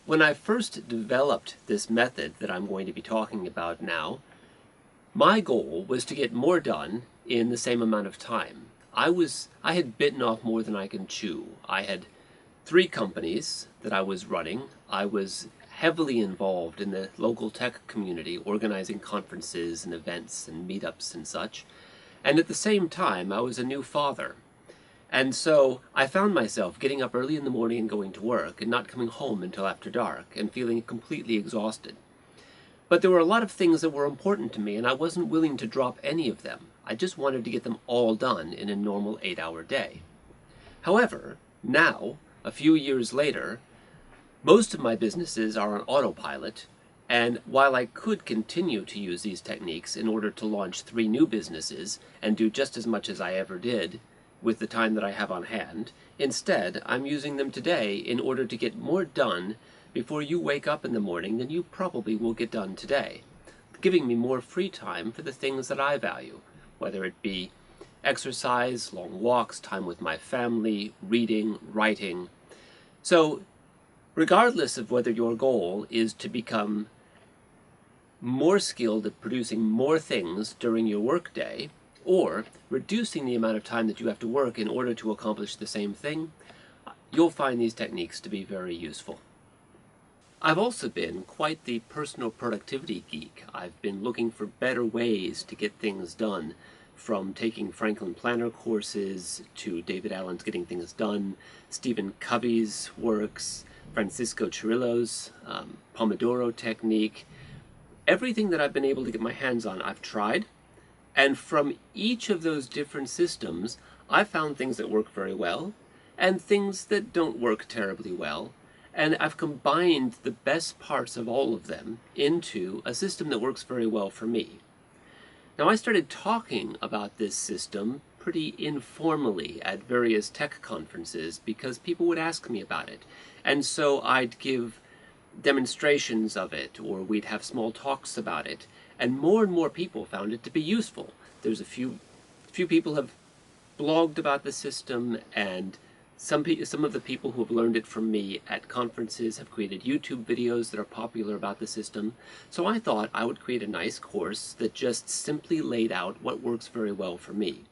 When I first developed this method that I'm going to be talking about now, my goal was to get more done in the same amount of time. I had bitten off more than I can chew. I had 3 companies that I was running. I was heavily involved in the local tech community, organizing conferences and events and meetups and such. And at the same time, I was a new father. And so I found myself getting up early in the morning and going to work and not coming home until after dark and feeling completely exhausted. But there were a lot of things that were important to me and I wasn't willing to drop any of them. I just wanted to get them all done in a normal 8-hour day. However, now, a few years later, most of my businesses are on autopilot, and while I could continue to use these techniques in order to launch 3 new businesses and do just as much as I ever did with the time that I have on hand, instead I'm using them today in order to get more done before you wake up in the morning than you probably will get done today, giving me more free time for the things that I value, whether it be exercise, long walks, time with my family, reading, writing. So, regardless of whether your goal is to become more skilled at producing more things during your workday, or reducing the amount of time that you have to work in order to accomplish the same thing, you'll find these techniques to be very useful. I've also been quite the personal productivity geek. I've been looking for better ways to get things done, from taking Franklin Planner courses to David Allen's Getting Things Done, Stephen Covey's works, Francisco Cirillo's Pomodoro technique. Everything that I've been able to get my hands on, I've tried. And from each of those different systems, I've found things that work very well and things that don't work terribly well. And I've combined the best parts of all of them into a system that works very well for me. Now, I started talking about this system pretty informally at various tech conferences because people would ask me about it. And so I'd give demonstrations of it, or we'd have small talks about it, and more people found it to be useful. There's a few people have blogged about the system, and some of the people who have learned it from me at conferences have created YouTube videos that are popular about the system. So I thought I would create a nice course that just simply laid out what works very well for me.